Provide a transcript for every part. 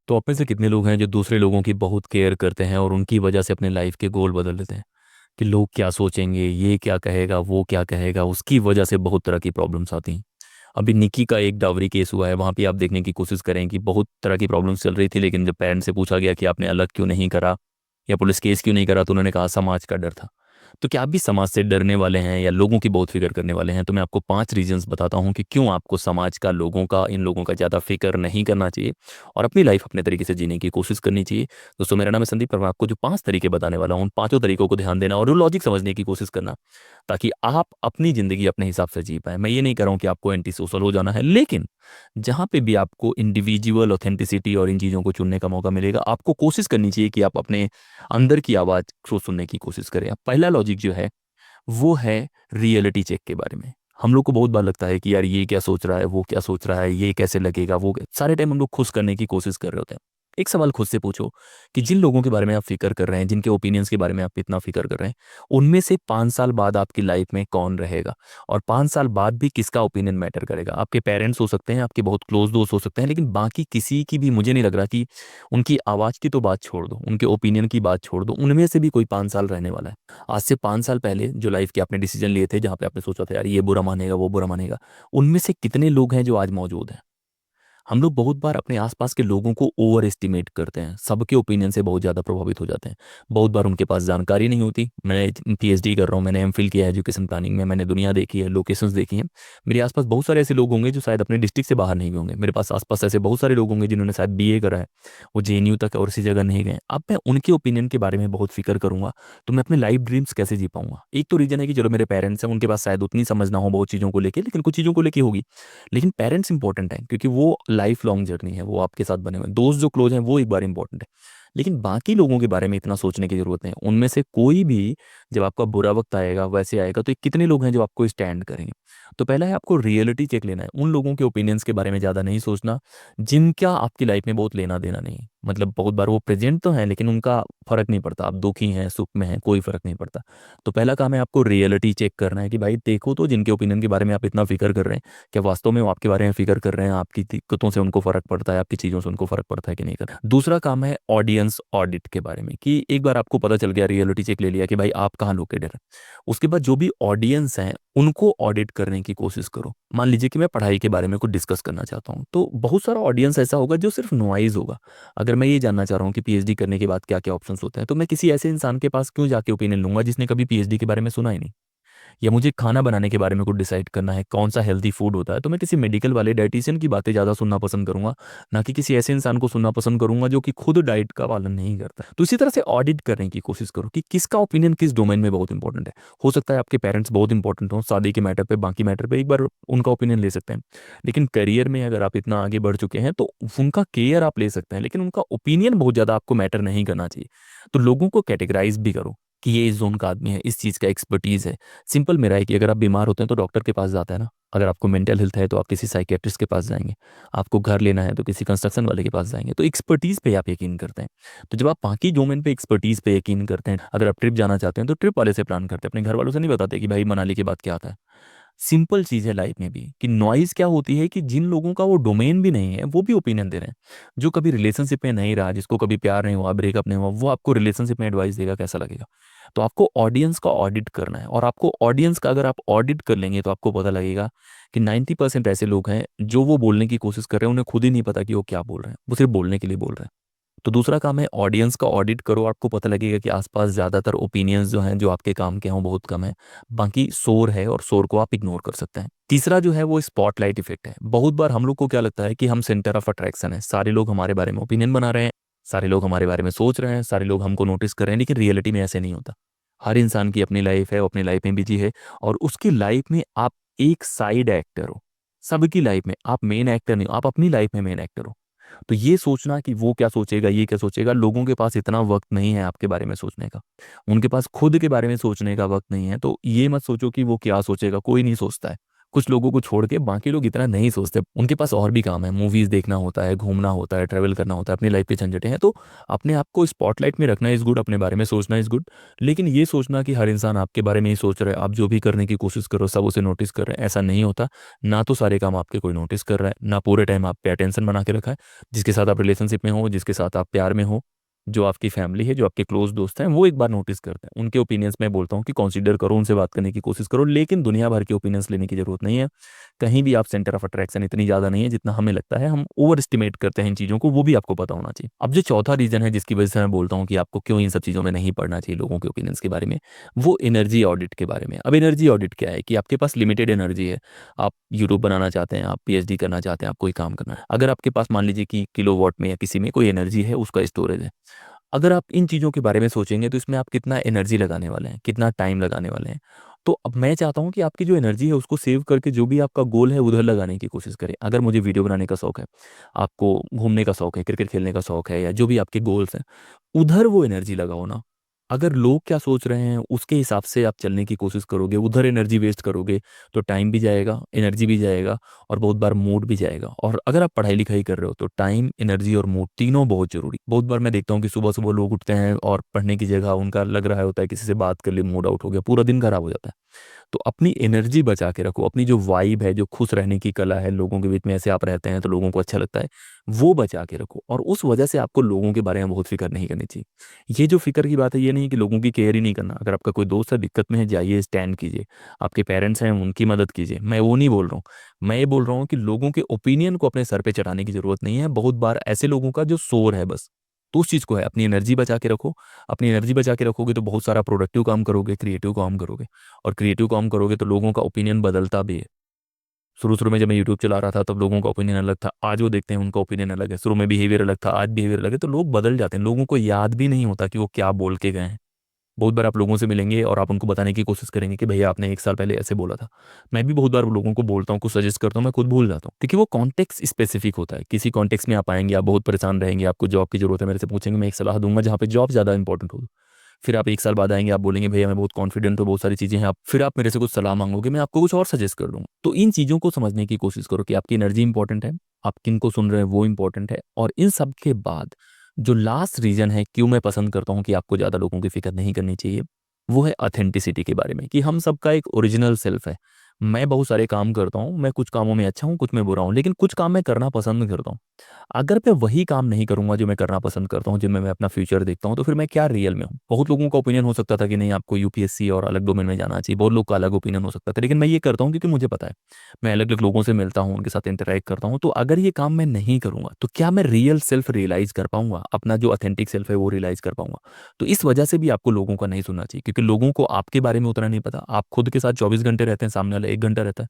तो आप में से कितने लोग हैं जो दूसरे लोगों की बहुत केयर करते हैं और उनकी वजह से अपने लाइफ के गोल बदल देते हैं कि लोग क्या सोचेंगे, ये क्या कहेगा, वो क्या कहेगा, उसकी वजह से बहुत तरह की प्रॉब्लम्स आती हैं। अभी निकी का एक डावरी केस हुआ है, वहाँ पे आप देखने की कोशिश करें कि बहुत तरह की प्रॉब्लम्स चल रही थी, लेकिन जब पेरेंट्स से पूछा गया कि आपने अलग क्यों नहीं करा या पुलिस केस क्यों नहीं करा, तो उन्होंने कहा समाज का डर था। तो क्या आप भी समाज से डरने वाले हैं या लोगों की बहुत फिक्र करने वाले हैं? तो मैं आपको 5 रीजंस बताता हूँ कि क्यों आपको समाज का, लोगों का, इन लोगों का ज़्यादा फिक्र नहीं करना चाहिए और अपनी लाइफ अपने तरीके से जीने की कोशिश करनी चाहिए। दोस्तों, मेरा नाम है संदीप और मैं आपको जो 5 तरीके बताने वाला हूँ, उन 5 तरीकों को ध्यान देना और लॉजिक समझने की कोशिश करना, ताकि आप अपनी ज़िंदगी अपने हिसाब से जी पाएं। मैं ये नहीं कह रहा हूँ कि आपको एंटी सोशल हो जाना है, लेकिन जहाँ पे भी आपको इंडिविजुअल ऑथेंटिसिटी और इन चीज़ों को चुनने का मौका मिलेगा, आपको कोशिश करनी चाहिए कि आप अपने अंदर की आवाज़ को सुनने की कोशिश करें। अब पहला लॉजिक जो है वो है रियलिटी चेक के बारे में। हम लोग को बहुत बार लगता है कि यार ये क्या सोच रहा है, वो क्या सोच रहा है, ये कैसे लगेगा, सारे टाइम हम लोग खुश करने की कोशिश कर रहे होते हैं। एक सवाल खुद से पूछो कि जिन लोगों के बारे में आप फिक्र कर रहे हैं, जिनके ओपिनियंस के बारे में आप इतना फिक्र कर रहे हैं, उनमें से 5 साल बाद आपकी लाइफ में कौन रहेगा? और 5 साल बाद भी किसका ओपिनियन मैटर करेगा? आपके पेरेंट्स हो सकते हैं, आपके बहुत क्लोज दोस्त हो सकते हैं, लेकिन बाकी किसी की भी मुझे नहीं लग रहा कि उनकी आवाज़ की तो बात छोड़ दो, उनके ओपिनियन की बात छोड़ दो, उनमें से भी कोई 5 साल रहने वाला है। आज से 5 साल पहले जो लाइफ के आपने डिसीजन लिए थे, जहाँ पे आपने सोचा था यार ये बुरा मानेगा, वो बुरा मानेगा, उनमें से कितने लोग हैं जो आज मौजूद हैं? हम लोग बहुत बार अपने आसपास के लोगों को ओवर एस्टिमेट करते हैं, सबके ओपिनियन से बहुत ज़्यादा प्रभावित हो जाते हैं। बहुत बार उनके पास जानकारी नहीं होती। मैं पीएचडी कर रहा हूँ, मैंने एमफिल किया है एजुकेशन प्लानिंग में, मैंने दुनिया देखी है, लोकेशंस देखी हैं। मेरे आसपास बहुत सारे ऐसे लोग होंगे जो शायद अपने डिस्ट्रिक्ट से बाहर नहीं गए होंगे। मेरे पास आसपास ऐसे बहुत सारे लोग होंगे जिन्होंने शायद बीए करा है, वो जेएनयू तक और इसी जगह नहीं गए। अब मैं उनके ओपिनियन के बारे में बहुत फिक्र करूंगा तो मैं अपने लाइफ ड्रीम्स कैसे जी पाऊंगा? एक तो रीजन है कि चलो मेरे पेरेंट्स हैं, उनके पास शायद उतनी समझ ना हो बहुत चीज़ों को लेकर, लेकिन कुछ चीज़ों को लेकर होगी। लेकिन पेरेंट्स इंपॉर्टेंट हैं क्योंकि वो लाइफ लॉन्ग जर्नी है, वो आपके साथ बने हुए हैं। दोस्त जो क्लोज हैं वो एक बार इंपॉर्टेंट है, लेकिन बाकी लोगों के बारे में इतना सोचने की जरूरत नहीं है। उनमें से कोई भी जब आपका बुरा वक्त आएगा वैसे आएगा, तो ये कितने लोग हैं जो आपको स्टैंड करेंगे? तो पहला है आपको रियलिटी चेक लेना है। उन लोगों के ओपिनियंस के बारे में ज़्यादा नहीं सोचना जिनका आपकी लाइफ में बहुत लेना देना नहीं है। मतलब बहुत बार वो प्रेजेंट तो हैं लेकिन उनका फर्क नहीं पड़ता, आप दुखी हैं सुख में हैं कोई फर्क नहीं पड़ता। तो पहला काम है आपको रियलिटी चेक करना है कि भाई देखो तो जिनके ओपिनियन के बारे में आप इतना फिक्र कर रहे हैं, क्या वास्तव में वो आपके बारे में फिक्र कर रहे हैं? आपकी दिक्कतों से उनको फर्क पड़ता है, आपकी चीज़ों से उनको फर्क पड़ता है कि नहीं कर? दूसरा काम है ऑडियंस ऑडिट के बारे में, कि एक बार आपको पता चल गया, रियलिटी चेक ले लिया कि भाई आप कहाँ लोकेटेड है, उसके बाद जो भी ऑडियंस हैं उनको ऑडिट करने की कोशिश करो। मान लीजिए कि मैं पढ़ाई के बारे में कुछ डिस्कस करना चाहता हूँ, तो बहुत सारा ऑडियंस ऐसा होगा जो सिर्फ नॉइज होगा। अगर मैं ये जानना चाह रहा हूँ कि पीएचडी करने के बाद क्या क्या ऑप्शंस होते हैं, तो मैं किसी ऐसे इंसान के पास क्यों जाके ओपिनियन लूंगा जिसने कभी पीएचडी के बारे में सुना ही नहीं? या मुझे खाना बनाने के बारे में कुछ डिसाइड करना है, कौन सा हेल्दी फूड होता है, तो मैं किसी मेडिकल वाले डाइटिशियन की बातें ज़्यादा सुनना पसंद करूंगा, ना कि किसी ऐसे इंसान को सुनना पसंद करूंगा जो कि खुद डाइट का पालन नहीं करता। तो इसी तरह से ऑडिट करने की कोशिश करो कि किसका ओपिनियन किस डोमेन में बहुत इंपॉर्टेंट है। हो सकता है आपके पेरेंट्स बहुत इंपॉर्टेंट हो शादी के मैटर पे, बाकी मैटर पे एक बार उनका ओपिनियन ले सकते हैं, लेकिन करियर में अगर आप इतना आगे बढ़ चुके हैं तो उनका केयर आप ले सकते हैं, लेकिन उनका ओपिनियन बहुत ज़्यादा आपको मैटर नहीं करना चाहिए। तो लोगों को कैटेगराइज भी करो कि ये इस जोन का आदमी है, इस चीज़ का एक्सपर्टीज़ है। सिंपल मेरा है कि अगर आप बीमार होते हैं तो डॉक्टर के पास जाते हैं ना, अगर आपको मेंटल हेल्थ है तो आप किसी साइकियाट्रिस्ट के पास जाएंगे, आपको घर लेना है तो किसी कंस्ट्रक्शन वाले के पास जाएंगे। तो एक्सपर्टीज़ पे आप यकीन करते हैं। तो जब आप बाकी डोमेन पे एक्सपर्टीज़ पे यकीन करते हैं, अगर आप ट्रिप जाना चाहते हैं तो ट्रिप वाले से प्लान करते हैं, अपने घर वालों से नहीं बताते कि भाई मनाली के बाद क्या आता है। सिंपल चीज़ है लाइफ में भी कि नॉइज़ क्या होती है कि जिन लोगों का वो डोमेन भी नहीं है वो भी ओपिनियन दे रहे हैं। जो कभी रिलेशनशिप में नहीं रहा, जिसको कभी प्यार नहीं हुआ, ब्रेकअप नहीं हुआ, वो आपको रिलेशनशिप में एडवाइस देगा, कैसा लगेगा? तो आपको ऑडियंस का ऑडिट करना है, और आपको ऑडियंस का अगर आप ऑडिट कर लेंगे तो आपको पता लगेगा कि 90% ऐसे लोग हैं जो वो बोलने की कोशिश कर रहे हैं, उन्हें खुद ही नहीं पता कि वो क्या बोल रहे हैं, वो सिर्फ बोलने के लिए बोल रहे हैं। तो दूसरा काम है ऑडियंस का ऑडिट करो, आपको पता लगेगा कि आसपास ज़्यादातर ओपिनियंस जो हैं जो आपके काम के हैं वो बहुत कम है, बाकी शोर है और शोर को आप इग्नोर कर सकते हैं। तीसरा जो है वो स्पॉटलाइट इफेक्ट है। बहुत बार हम लोग को क्या लगता है कि हम सेंटर ऑफ अट्रैक्शन है, सारे लोग हमारे बारे में ओपिनियन बना रहे हैं, सारे लोग हमारे बारे में सोच रहे हैं, सारे लोग हमको नोटिस कर रहे हैं, लेकिन रियलिटी में ऐसे नहीं होता। हर इंसान की अपनी लाइफ है, वो अपनी लाइफ में बिजी है, और उसकी लाइफ में आप एक साइड एक्टर हो। सबकी लाइफ में आप मेन एक्टर नहीं हो, आप अपनी लाइफ में मेन एक्टर हो। तो ये सोचना कि वो क्या सोचेगा, ये क्या सोचेगा, लोगों के पास इतना वक्त नहीं है आपके बारे में सोचने का, उनके पास खुद के बारे में सोचने का वक्त नहीं है। तो ये मत सोचो कि वो क्या सोचेगा, कोई नहीं सोचता है। कुछ लोगों को छोड़ के बाकी लोग इतना नहीं सोचते, उनके पास और भी काम है, मूवीज़ देखना होता है, घूमना होता है, ट्रैवल करना होता है, अपनी लाइफ पे झंझटें हैं। तो अपने आप को स्पॉटलाइट में रखना इज़ गुड, अपने बारे में सोचना इज़ गुड। लेकिन ये सोचना कि हर इंसान आपके बारे में ही सोच रहा है, आप जो भी करने की कोशिश करो सब उसे नोटिस कर रहे हैं, ऐसा नहीं होता। ना तो सारे काम आपके कोई नोटिस कर रहा है, ना पूरे टाइम आप पे अटेंशन बना के रखा है। जिसके साथ आप रिलेशनशिप में हो, जिसके साथ आप प्यार में हो, जो आपकी फैमिली है, जो आपके क्लोज दोस्त हैं, वो एक बार नोटिस करते हैं। उनके ओपिनियंस मैं बोलता हूँ कि कंसीडर करो, उनसे बात करने की कोशिश करो, लेकिन दुनिया भर के ओपिनियंस लेने की जरूरत नहीं है। कहीं भी आप सेंटर ऑफ अट्रैक्शन इतनी ज़्यादा नहीं है जितना हमें लगता है, हम ओवर एस्टिमेट करते हैं इन चीज़ों को, वो भी आपको पता होना चाहिए। अब जो चौथा रीज़न है जिसकी वजह से मैं बोलता हूँ कि आपको क्यों इन सब चीज़ों में नहीं पढ़ना चाहिए लोगों के ओपिनियंस के बारे में, वो एनर्जी ऑडिट के बारे में। अब एनर्जी ऑडिट क्या है कि आपके पास लिमिटेड एनर्जी है, आप यूट्यूब बनाना चाहते हैं, आप पीएचडी करना चाहते हैं, आप कोई काम करना है, अगर आपके पास मान लीजिए कि किलोवाट में या किसी में कोई एनर्जी है, उसका स्टोरेज है, अगर आप इन चीज़ों के बारे में सोचेंगे तो इसमें आप कितना एनर्जी लगाने वाले हैं, कितना टाइम लगाने वाले हैं। तो अब मैं चाहता हूँ कि आपकी जो एनर्जी है उसको सेव करके जो भी आपका गोल है उधर लगाने की कोशिश करें। अगर मुझे वीडियो बनाने का शौक है, आपको घूमने का शौक है, क्रिकेट खेलने का शौक है, या जो भी आपके गोल्स हैं, उधर वो एनर्जी लगाओ ना। अगर लोग क्या सोच रहे हैं उसके हिसाब से आप चलने की कोशिश करोगे, उधर एनर्जी वेस्ट करोगे, तो टाइम भी जाएगा, एनर्जी भी जाएगा, और बहुत बार मूड भी जाएगा। और अगर आप पढ़ाई लिखाई कर रहे हो तो टाइम, एनर्जी और मूड तीनों बहुत जरूरी। बहुत बार मैं देखता हूँ कि सुबह सुबह लोग उठते हैं और पढ़ने की जगह उनका लग रहा होता है किसी से बात कर लिए, मूड आउट हो गया, पूरा दिन खराब हो जाता है। तो अपनी एनर्जी बचा के रखो, अपनी जो वाइब है, जो खुश रहने की कला है, लोगों के बीच में ऐसे आप रहते हैं तो लोगों को अच्छा लगता है, वो बचा के रखो। और उस वजह से आपको लोगों के बारे में बहुत फिक्र नहीं करनी चाहिए। ये जो फिक्र की बात है, ये नहीं कि लोगों की केयर ही नहीं करना। अगर आपका कोई दोस्त है दिक्कत में है, जाइए स्टैंड कीजिए, आपके पेरेंट्स हैं उनकी मदद कीजिए, मैं वो नहीं बोल रहा हूँ। मैं ये बोल रहा हूँ कि लोगों के ओपिनियन को अपने सर पे चढ़ाने की जरूरत नहीं है। बहुत बार ऐसे लोगों का जो शोर है बस, तो उस चीज़ को है, अपनी एनर्जी बचा के रखो। अपनी एनर्जी बचा के रखोगे तो बहुत सारा प्रोडक्टिव काम करोगे, क्रिएटिव काम करोगे, और क्रिएटिव काम करोगे तो लोगों का ओपिनियन बदलता भी है। शुरू शुरू में जब मैं यूट्यूब चला रहा था तब लोगों का ओपिनियन अलग था, आज वो देखते हैं उनका ओपिनियन अलग है। शुरू में बिहेवियर अलग था, आज बिहेवियर अलग है। तो लोग बदल जाते हैं, लोगों को याद भी नहीं होता कि वो क्या बोल के गए हैं। बहुत बार आप लोगों से मिलेंगे और आप उनको बताने की कोशिश करेंगे कि भैया आपने 1 साल पहले ऐसे बोला था। मैं भी बहुत बार लोगों को बोलता हूँ, कुछ सजेस्ट करता हूँ, मैं खुद भूल जाता हूँ, क्योंकि वो कॉन्टेक्स्ट स्पेसिफिक होता है। किसी कॉन्टेक्स्ट में आप आएंगे, आप बहुत परेशान रहेंगे, आपको जॉब की जरूरत है, मेरे से पूछेंगे, मैं एक सलाह दूंगा जहाँ पे जॉब ज़्यादा इंपॉर्टेंट हो। फिर आप 1 साल बाद आएंगे, आप बोलेंगे भैया मैं बहुत कॉन्फिडेंट हूँ, बहुत सारी चीज़ें हैं, आप फिर आप मेरे से कुछ सलाह मांगोगे, मैं आपको कुछ और सजेस्ट कर दूंगा। तो इन चीज़ों को समझने की कोशिश करो कि आपकी एनर्जी इंपॉर्टेंट है, आप किन को सुन रहे हैं वो इंपॉर्टेंट है। और इन सब के बाद जो लास्ट रीज़न है क्यों मैं पसंद करता हूँ कि आपको ज़्यादा लोगों की फिक्र नहीं करनी चाहिए, वो है ऑथेंटिसिटी के बारे में, कि हम सबका एक ओरिजिनल सेल्फ है। मैं बहुत सारे काम करता हूँ, मैं कुछ कामों में अच्छा हूँ, कुछ में बुरा हूँ, लेकिन कुछ काम मैं करना पसंद करता हूँ। अगर मैं वही काम नहीं करूंगा जो मैं करना पसंद करता हूँ, जिनमें मैं अपना फ्यूचर देखता हूँ, तो फिर मैं क्या रियल में हूँ। बहुत लोगों का ओपिनियन हो सकता था कि नहीं आपको यूपीएससी और अलग डोमेन में जाना चाहिए, बहुत लोग का अलग ओपिनियन हो सकता था, लेकिन मैं ये करता हूँ क्योंकि मुझे पता है। मैं अलग अलग लोगों से मिलता हूँ, उनके साथ इंटरेक्ट करता हूँ, तो अगर ये काम मैं नहीं करूंगा तो क्या मैं रियल सेल्फ रियलाइज कर पाऊंगा, अपना जो ऑथेंटिक सेल्फ है वो रियलाइज कर पाऊंगा। तो इस वजह से भी आपको लोगों का नहीं सुनना चाहिए, क्योंकि लोगों को आपके बारे में उतना नहीं पता। आप खुद के साथ 24 घंटे रहते हैं, सामने वाला 1 घंटा रहता है।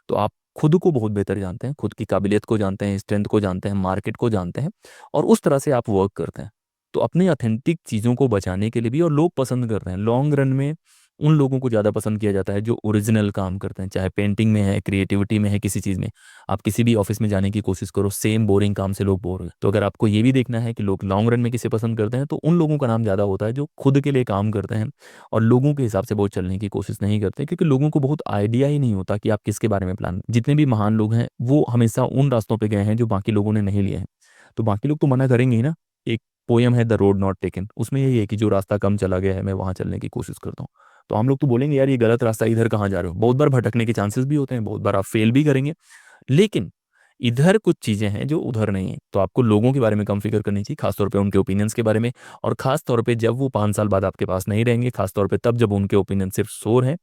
तो आप खुद को बहुत बेहतर जानते हैं, खुद की काबिलियत को जानते हैं, स्ट्रेंथ को जानते हैं, मार्केट को जानते हैं, और उस तरह से आप वर्क करते हैं। तो अपने ऑथेंटिक चीज़ों को बचाने के लिए भी, और लोग पसंद करते हैं लॉन्ग रन में, उन लोगों को ज़्यादा पसंद किया जाता है जो ओरिजिनल काम करते हैं, चाहे पेंटिंग में है, क्रिएटिविटी में है, किसी चीज़ में। आप किसी भी ऑफिस में जाने की कोशिश करो, सेम बोरिंग काम से लोग बोर हो। तो अगर आपको ये भी देखना है कि लोग लॉन्ग रन में किसे पसंद करते हैं, तो उन लोगों का नाम ज़्यादा होता है जो खुद के लिए काम करते हैं और लोगों के हिसाब से बहुत चलने की कोशिश नहीं करते, क्योंकि लोगों को बहुत आइडिया ही नहीं होता कि आप किसके बारे में प्लान। जितने भी महान लोग हैं वो हमेशा उन रास्तों पे गए हैं जो बाकी लोगों ने नहीं लिए हैं। तो बाकी लोग तो मना करेंगे ही ना। एक पोयम है द रोड नॉट टेकन, उसमें यही है कि जो रास्ता कम चला गया है मैं वहां चलने की कोशिश करता हूँ। तो हम लोग तो बोलेंगे यार ये गलत रास्ता, इधर कहाँ जा रहे हो। बहुत बार भटकने के चांसेस भी होते हैं, बहुत बार आप फेल भी करेंगे, लेकिन इधर कुछ चीजें हैं जो उधर नहीं है। तो आपको लोगों के बारे में कम फिक्र करनी चाहिए, खासतौर पे उनके ओपिनियंस के बारे में। और खास तौर पे जब वो 5 साल बाद आपके पास नहीं रहेंगे, खास तौर पे तब जब उनके ओपिनियन सिर्फ शोर है।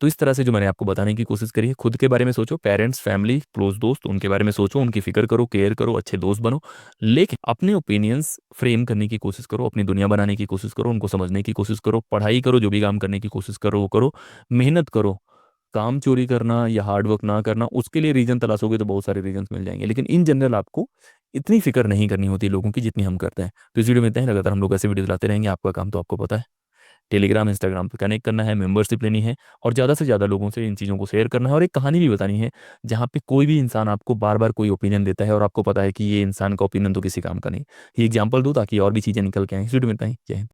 तो इस तरह से जो मैंने आपको बताने की कोशिश करी है, खुद के बारे में सोचो, पेरेंट्स, फैमिली, क्लोज दोस्त, उनके बारे में सोचो, उनकी फिक्र करो, केयर करो, अच्छे दोस्त बनो, लेकिन अपने ओपिनियंस फ्रेम करने की कोशिश करो, अपनी दुनिया बनाने की कोशिश करो, उनको समझने की कोशिश करो, पढ़ाई करो, जो भी काम करने की कोशिश करो वो करो, मेहनत करो। काम चोरी करना या हार्ड वर्क ना करना, उसके लिए रीजन तलाशोगे तो बहुत सारे रीजन मिल जाएंगे, लेकिन इन जनरल आपको इतनी फिक्र नहीं करनी होती लोगों की जितनी हम करते हैं। तो इस वीडियो में इतना ही, लगातार हम लोग ऐसे वीडियो लाते रहेंगे। आपका काम तो आपको पता है, टेलीग्राम इंस्टाग्राम पे कनेक्ट करना है, मेंबरशिप लेनी है, और ज़्यादा से ज़्यादा लोगों से इन चीज़ों को शेयर करना है। और एक कहानी भी बतानी है जहाँ पे कोई भी इंसान आपको बार बार कोई ओपिनियन देता है और आपको पता है कि ये इंसान का ओपिनियन तो किसी काम का नहीं। ये एग्जाम्पल दो ताकि और भी चीज़ें निकल के आए। इस वीडियो में इतना ही। जय हिंद।